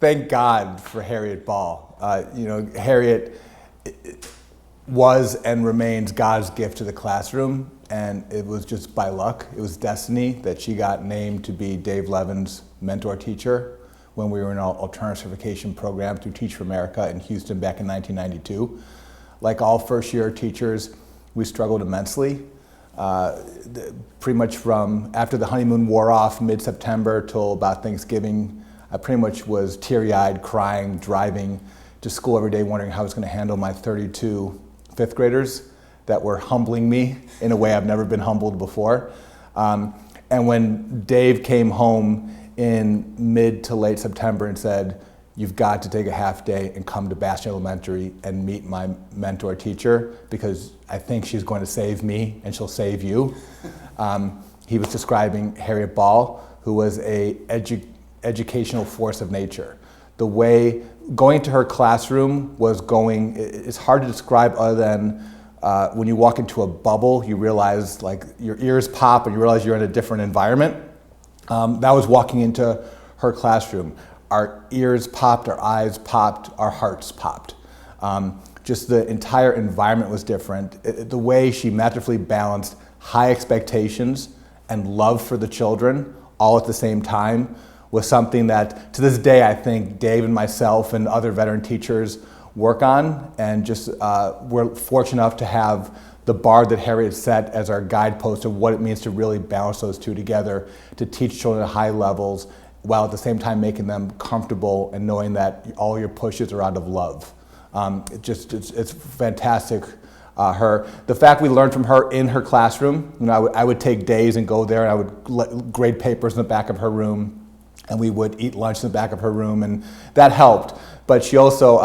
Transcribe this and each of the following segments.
Thank God for Harriet Ball. Harriet was and remains God's gift to the classroom, and it was just by luck. It was destiny that she got named to be Dave Levin's mentor teacher when we were in our alternative certification program through Teach for America in Houston back in 1992. Like all first-year teachers, we struggled immensely. Pretty much from after the honeymoon wore off mid-September till about Thanksgiving, I pretty much was teary-eyed, crying, driving to school every day, wondering how I was going to handle my 32 fifth graders that were humbling me in a way I've never been humbled before. And when Dave came home in mid to late September and said, "You've got to take a half day and come to Bastion Elementary and meet my mentor teacher because I think she's going to save me and she'll save you." He was describing Harriet Ball, who was a educational force of nature. The way going to her classroom was going, it's hard to describe other than when you walk into a bubble, you realize like your ears pop and you realize you're in a different environment. That was walking into her classroom. Our ears popped, our eyes popped, our hearts popped. Just the entire environment was different. The way she masterfully balanced high expectations and love for the children all at the same time was something that to this day I think Dave and myself and other veteran teachers work on, and just we're fortunate enough to have the bar that Harriet set as our guidepost of what it means to really balance those two together, to teach children at high levels while at the same time making them comfortable and knowing that all your pushes are out of love. It's fantastic. The fact we learned from her in her classroom, I would take days and go there and I would grade papers in the back of her room, and we would eat lunch in the back of her room, and that helped. But she also,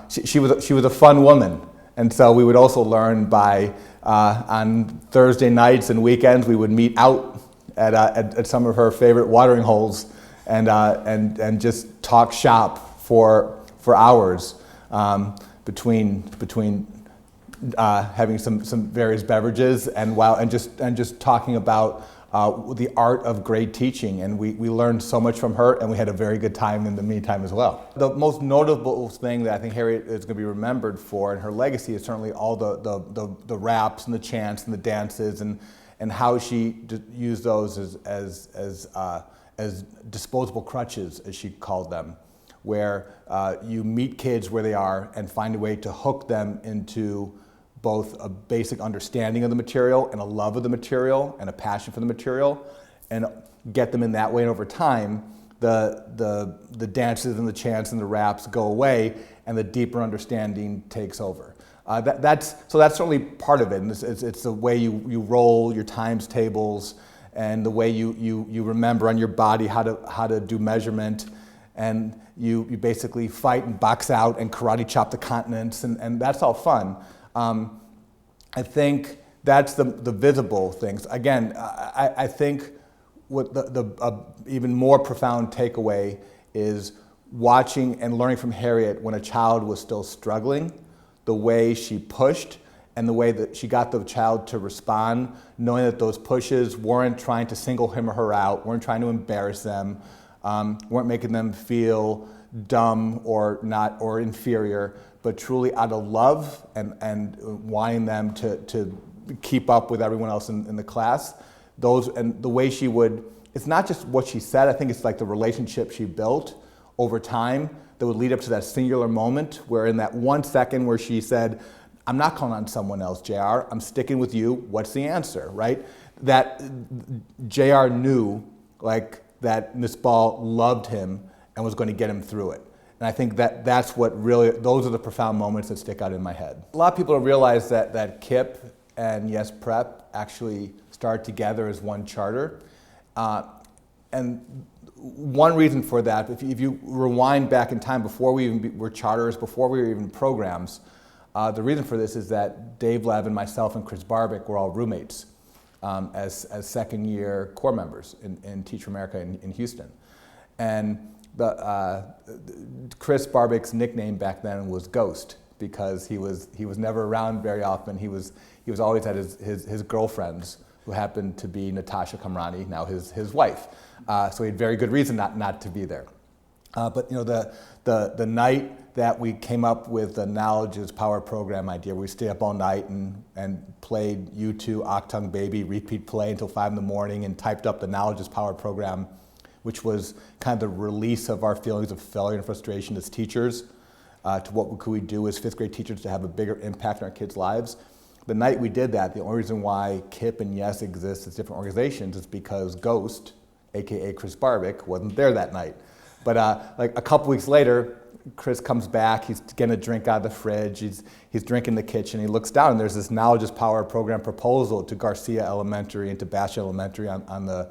she was a fun woman. And so we would also learn by, on Thursday nights and weekends, we would meet out at some of her favorite watering holes and just talk shop for hours between having some various beverages and just talking about the art of grade teaching, and we learned so much from her, and we had a very good time in the meantime as well. The most notable thing that I think Harriet is going to be remembered for in her legacy is certainly all the raps and the chants and the dances and how she used those as disposable crutches, as she called them, where you meet kids where they are and find a way to hook them into both a basic understanding of the material and a love of the material and a passion for the material, and get them in that way. And over time, the dances and the chants and the raps go away, and the deeper understanding takes over. That's certainly part of it. And it's the way you roll your times tables, and the way you remember on your body how to do measurement, and you basically fight and box out and karate chop the continents, and that's all fun. I think that's the visible things. Again, I think what the even more profound takeaway is watching and learning from Harriet when a child was still struggling, the way she pushed and the way that she got the child to respond, knowing that those pushes weren't trying to single him or her out, weren't trying to embarrass them, weren't making them feel dumb or not or inferior, but truly out of love and wanting them to keep up with everyone else in the class. And the way she would, it's not just what she said, I think it's like the relationship she built over time that would lead up to that singular moment where in that 1 second where she said, "I'm not calling on someone else, JR, I'm sticking with you, what's the answer," right? That JR knew like that Miss Ball loved him and was going to get him through it. And I think that's what really, those are the profound moments that stick out in my head. A lot of people don't realize that KIPP and YES Prep actually started together as one charter. And one reason for that, if you rewind back in time before we even were charters, before we were even programs, the reason for this is that Dave Levin, myself, and Chris Barbick were all roommates as second-year corps members in Teach for America in Houston. And Chris Barbick's nickname back then was Ghost because he was never around very often. He was always at his girlfriends, who happened to be Natasha Kamrani, now his wife. So he had very good reason not to be there. But the night that we came up with the Knowledge is Power program idea, we stayed up all night and played U2, Octung Baby, repeat play until 5 in the morning and typed up the Knowledge is Power program, which was kind of the release of our feelings of failure and frustration as teachers to what could we do as 5th grade teachers to have a bigger impact on our kids' lives. The night we did that, the only reason why KIPP and YES exist as different organizations is because Ghost, aka Chris Barbic, wasn't there that night. But like a couple weeks later, Chris comes back, he's getting a drink out of the fridge, he's drinking in the kitchen, he looks down and there's this Knowledge is Power program proposal to Garcia Elementary and to Bash Elementary on the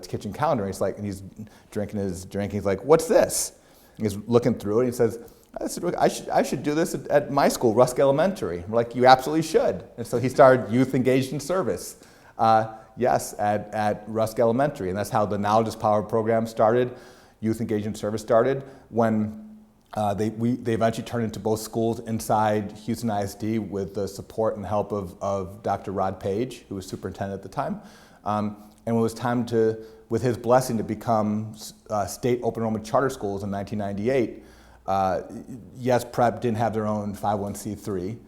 kitchen calendar. And he's drinking his drink, he's like, "What's this?" And he's looking through it and he says, I should do this at my school, Rusk Elementary. We're like, "You absolutely should." And so he started Youth Engaged in Service, yes, at Rusk Elementary. And that's how the Knowledge is Power program started. Youth Engaged in Service started when they eventually turned into both schools inside Houston ISD with the support and help of Dr. Rod Page, who was superintendent at the time. And when it was time with his blessing, to become state open enrollment charter schools in 1998, YES Prep didn't have their own 501c3.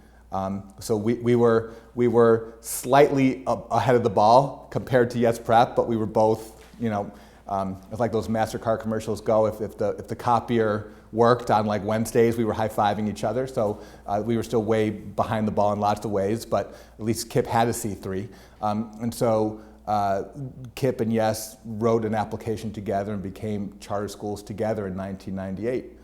So we were slightly ahead of the ball compared to YES Prep, but we were both, it's like those MasterCard commercials go, if the copier worked on like Wednesdays, we were high-fiving each other. So we were still way behind the ball in lots of ways, but at least KIPP had a C3. And so KIPP and YES wrote an application together and became charter schools together in 1998.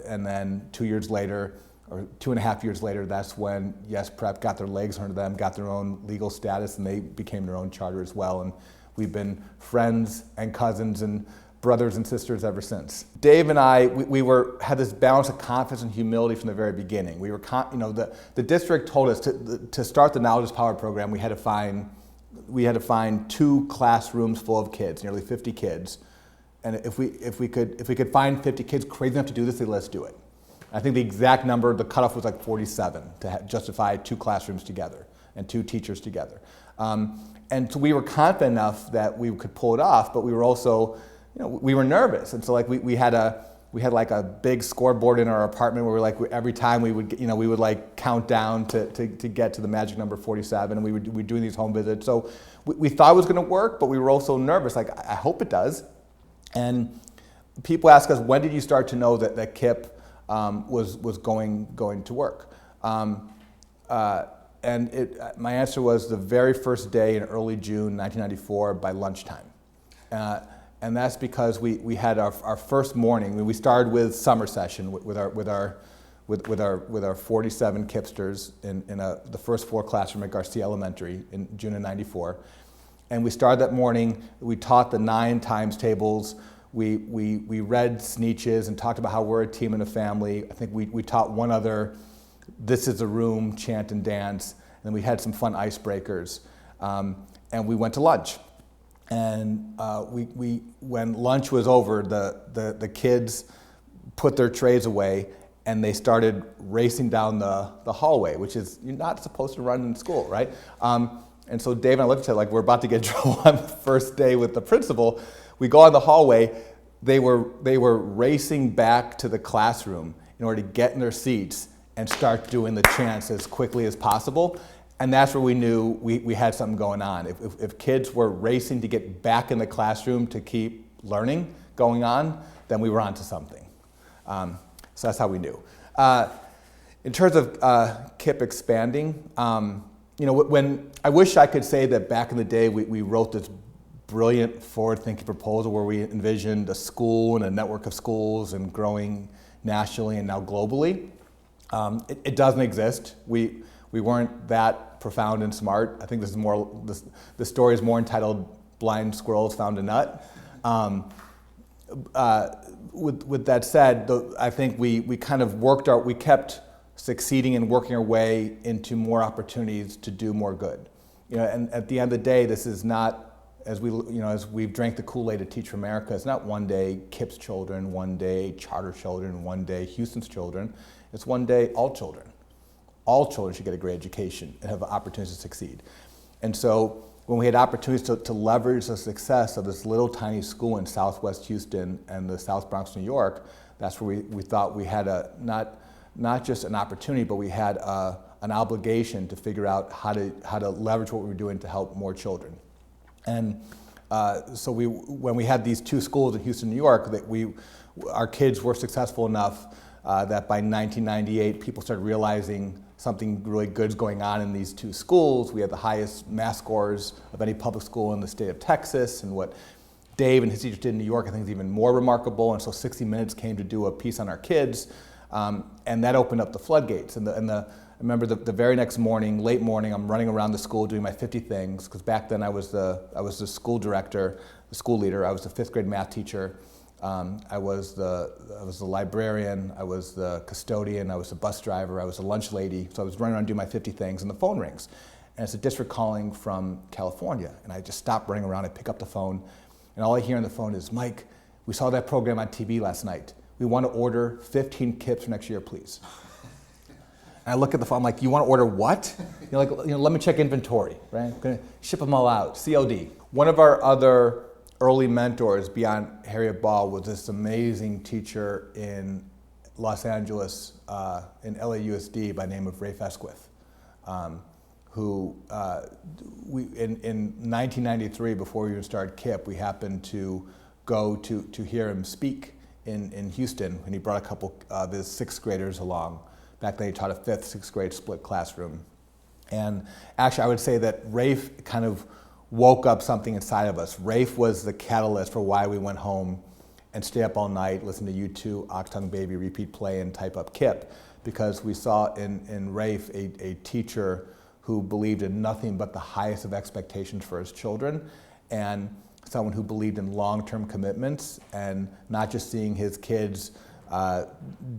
And then 2 years later, or 2.5 years later, that's when YES Prep got their legs under them, got their own legal status, and they became their own charter as well. And we've been friends and cousins and brothers and sisters ever since. Dave and I, we had this balance of confidence and humility from the very beginning. We were, the district told us to start the Knowledge is Power program, we had to find 2 classrooms full of kids, nearly 50 kids. And if we could find 50 kids crazy enough to do this, then let's do it. I think the exact number, the cutoff was like 47 to justify 2 classrooms together and 2 teachers together. And so we were confident enough that we could pull it off, but we were also, we were nervous. And so like we had like a big scoreboard in our apartment where every time we would like count down to get to the magic number 47, and we were doing these home visits. So we thought it was going to work, but we were also nervous. Like, I hope it does. And people ask us, when did you start to know that KIPP was going to work? And my answer was the very first day in early June 1994 by lunchtime. And that's because we had our first morning. We started with summer session with our 47 KIPPsters in the first floor classroom at Garcia Elementary in June of '94. And we started that morning. We taught the 9 times tables. We read Sneetches and talked about how we're a team and a family. I think we taught one other "This is a Room" chant and dance. And then we had some fun icebreakers. And we went to lunch. And when lunch was over, the kids put their trays away and they started racing down the hallway, which is, you're not supposed to run in school, right? And so Dave and I looked at it like we're about to get in trouble on the first day with the principal. We go on the hallway. They were racing back to the classroom in order to get in their seats and start doing the chants as quickly as possible. And that's where we knew we had something going on. If kids were racing to get back in the classroom to keep learning going on, then we were onto something. So that's how we knew. In terms of KIPP expanding, when I wish I could say that back in the day we wrote this brilliant forward-thinking proposal where we envisioned a school and a network of schools and growing nationally and now globally. It doesn't exist. We weren't that profound and smart. I think this is more, the story is more entitled "Blind Squirrels Found a Nut." With that said, I think we kind of we kept succeeding and working our way into more opportunities to do more good. And at the end of the day, this is not, as we've drank the Kool-Aid to Teach for America, it's not one day KIPP's children, one day charter children, one day Houston's children. It's one day all children. All children should get a great education and have opportunities to succeed. And so when we had opportunities to leverage the success of this little tiny school in Southwest Houston and the South Bronx, New York, that's where we thought we had not just an opportunity, but we had an obligation to figure out how to leverage what we were doing to help more children. And so when we had these two schools in Houston, New York, that our kids were successful enough that by 1998, people started realizing something really good's going on in these two schools. We had the highest math scores of any public school in the state of Texas, and what Dave and his teachers did in New York, I think, is even more remarkable. And so 60 Minutes came to do a piece on our kids, and that opened up the floodgates. I remember the very next morning, late morning, I'm running around the school doing my 50 things, because back then I was the school director, the school leader. I was the 5th grade math teacher. I was the librarian, I was the custodian, I was the bus driver, I was the lunch lady. So I was running around doing my 50 things, and the phone rings. And it's a district calling from California. And I just stop running around, I pick up the phone, and all I hear on the phone is, "Mike, we saw that program on TV last night. We want to order 15 KIPPs for next year, please." And I look at the phone, I'm like, "You want to order what?" Let me check inventory, right? I'm going to ship them all out, COD. One of our other early mentors beyond Harriet Ball was this amazing teacher in Los Angeles, in LAUSD, by the name of Rafe Esquith, who in 1993, before we even started KIPP, we happened to go to hear him speak in Houston, and he brought a couple of his 6th graders along. Back then he taught a 5th, 6th grade split classroom. And actually I would say that Rafe kind of woke up something inside of us. Rafe was the catalyst for why we went home and stay up all night, listen to U2, Oxtongue Baby, repeat play, and type up KIPP, because we saw in Rafe a teacher who believed in nothing but the highest of expectations for his children, and someone who believed in long-term commitments and not just seeing his kids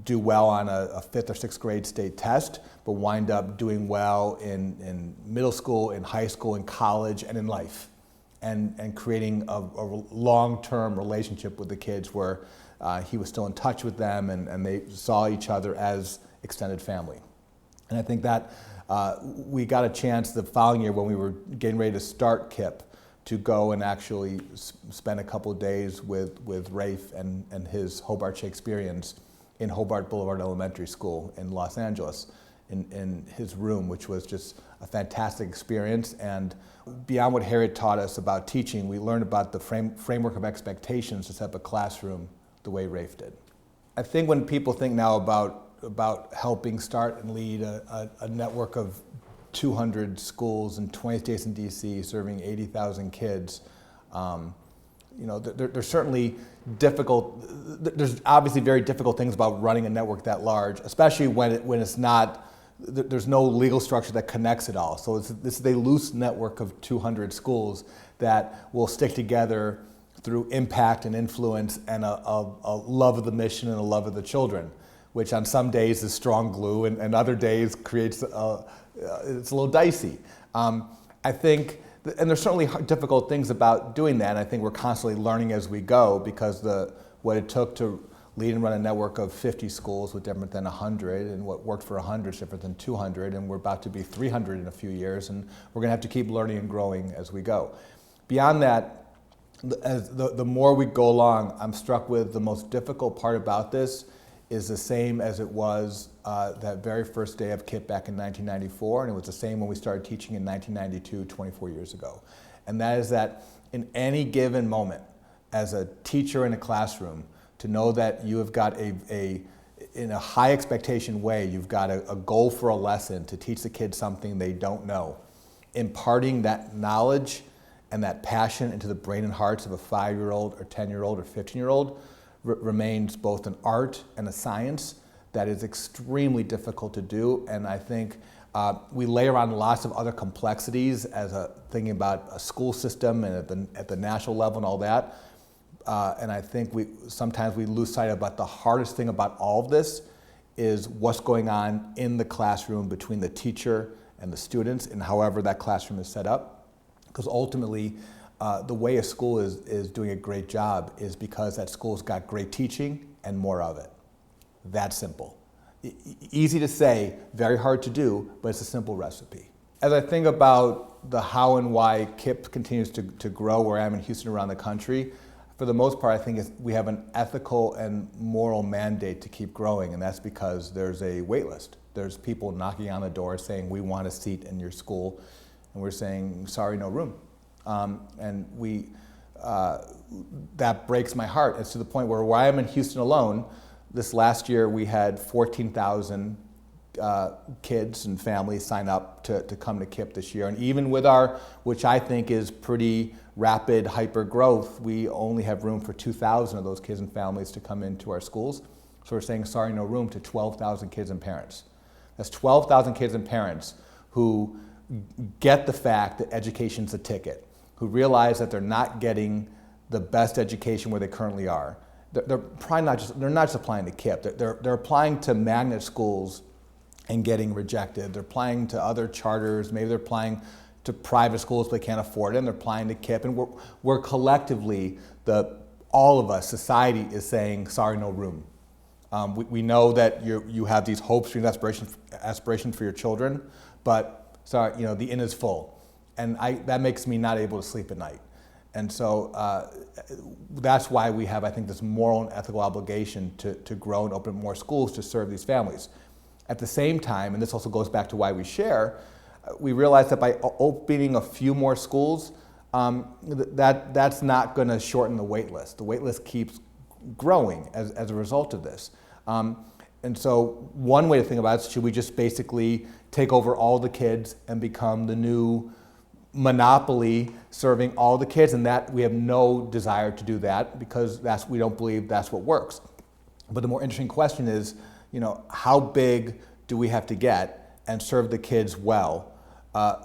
do well on a 5th or 6th grade state test, but wind up doing well in middle school, in high school, in college, and in life, and creating a long-term relationship with the kids where he was still in touch with them, and they saw each other as extended family. And I think that we got a chance the following year, when we were getting ready to start KIPP, to go and actually spend a couple of days with Rafe and his Hobart Shakespeareans in Hobart Boulevard Elementary School in Los Angeles, in his room, which was just a fantastic experience. And beyond what Harriet taught us about teaching, we learned about the framework of expectations to set up a classroom the way Rafe did. I think when people think now about helping start and lead a network of 200 schools in 20 states in DC, serving 80,000 kids. There's certainly there's obviously very difficult things about running a network that large, especially when it's not, there's no legal structure that connects it all. So this is a loose network of 200 schools that will stick together through impact and influence and a love of the mission and a love of the children, which on some days is strong glue, and other days creates it's a little dicey. I think, and there's certainly difficult things about doing that, and I think we're constantly learning as we go, because what it took to lead and run a network of 50 schools was different than 100, and what worked for 100 is different than 200, and we're about to be 300 in a few years, and we're going to have to keep learning and growing as we go. Beyond that, as the more we go along, I'm struck with the most difficult part about this is the same as it was that very first day of KIPP back in 1994, and it was the same when we started teaching in 1992, 24 years ago. And that is that in any given moment, as a teacher in a classroom, to know that you have got in a high expectation way, you've got a goal for a lesson to teach the kids something they don't know. Imparting that knowledge and that passion into the brain and hearts of a 5-year-old or 10-year-old or 15-year-old remains both an art and a science that is extremely difficult to do. And I think we layer on lots of other complexities as thinking about a school system and at the national level and all that. And I think sometimes we lose sight about the hardest thing about all of this is what's going on in the classroom between the teacher and the students, and however that classroom is set up. Because ultimately, the way a school is doing a great job is because that school's got great teaching and more of it. That simple. Easy to say, very hard to do, but it's a simple recipe. As I think about the how and why KIPP continues to grow where I am in Houston around the country, for the most part, I think we have an ethical and moral mandate to keep growing, and that's because there's a wait list. There's people knocking on the door saying, we want a seat in your school, and we're saying, sorry, no room. That breaks my heart. It's to the point where I am in Houston alone, this last year we had 14,000 kids and families sign up to come to KIPP this year. And even with our, which I think is pretty rapid hyper growth, we only have room for 2,000 of those kids and families to come into our schools. So we're saying sorry, no room to 12,000 kids and parents. That's 12,000 kids and parents who get the fact that education's a ticket, who realize that they're not getting the best education where they currently are. They're not just applying to KIPP. They're applying to magnet schools and getting rejected. They're applying to other charters. Maybe they're applying to private schools but they can't afford it, and they're applying to KIPP. And we're collectively, all of us, society is saying, sorry, no room. We know that you have these hopes, dreams, aspirations for your children, but sorry, the inn is full. And that makes me not able to sleep at night. And so that's why we have, I think, this moral and ethical obligation to grow and open more schools to serve these families. At the same time, and this also goes back to why we share, we realize that by opening a few more schools, that's not going to shorten the wait list. The wait list keeps growing as a result of this. And so one way to think about it is, should we just basically take over all the kids and become the new monopoly serving all the kids? And that we have no desire to do that, because we don't believe that's what works. But the more interesting question is, how big do we have to get and serve the kids well,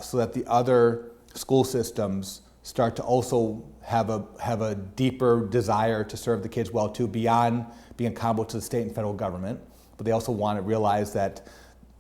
so that the other school systems start to also have a deeper desire to serve the kids well too, beyond being accountable to the state and federal government. But they also want to realize that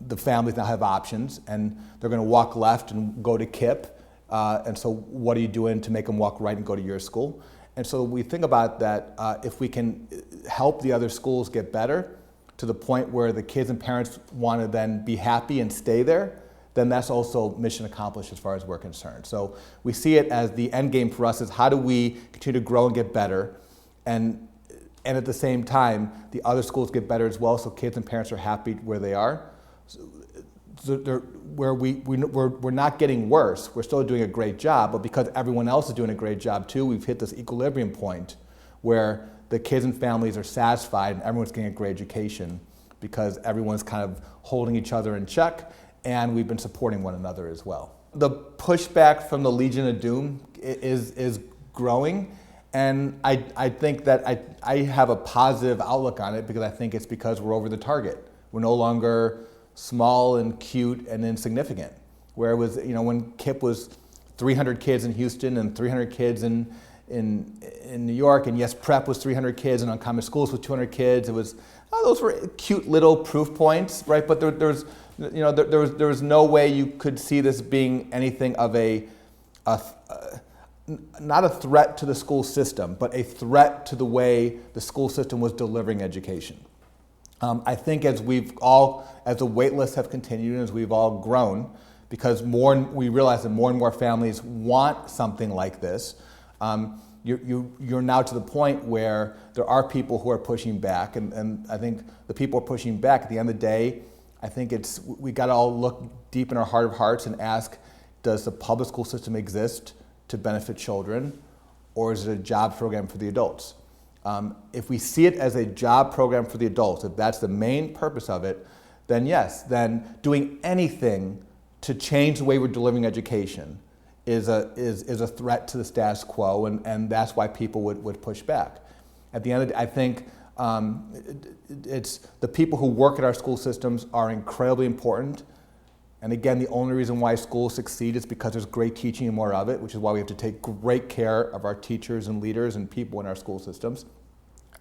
the families now have options, and they're going to walk left and go to KIPP. And so what are you doing to make them walk right and go to your school? And so we think about that, if we can help the other schools get better to the point where the kids and parents want to then be happy and stay there, then that's also mission accomplished as far as we're concerned. So we see it as the end game for us is, how do we continue to grow and get better, and at the same time the other schools get better as well, so kids and parents are happy where they are. We're not getting worse, we're still doing a great job, but because everyone else is doing a great job too, we've hit this equilibrium point where the kids and families are satisfied and everyone's getting a great education, because everyone's kind of holding each other in check, and we've been supporting one another as well. The pushback from the Legion of Doom is growing, and I think that I have a positive outlook on it, because I think it's because we're over the target. We're no longer small and cute and insignificant, where it was, when KIPP was 300 kids in Houston and 300 kids in New York, and YES Prep was 300 kids, and Uncommon Schools was 200 kids. It was, those were cute little proof points, right? But there was no way you could see this being anything of not a threat to the school system, but a threat to the way the school system was delivering education. I think as the wait lists have continued and as we've all grown, because we realize that more and more families want something like this, you're now to the point where there are people who are pushing back, and I think the people are pushing back. At the end of the day, I think we got to all look deep in our heart of hearts and ask, does the public school system exist to benefit children, or is it a job program for the adults? If we see it as a job program for the adults, if that's the main purpose of it, then yes, then doing anything to change the way we're delivering education is a threat to the status quo, and that's why people would push back. At the end of the day, I think it's the people who work at our school systems are incredibly important. And again, the only reason why schools succeed is because there's great teaching and more of it, which is why we have to take great care of our teachers and leaders and people in our school systems.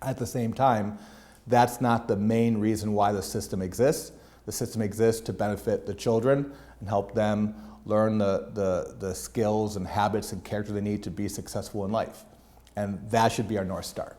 At the same time, that's not the main reason why the system exists. The system exists to benefit the children and help them learn the skills and habits and character they need to be successful in life. And that should be our North Star.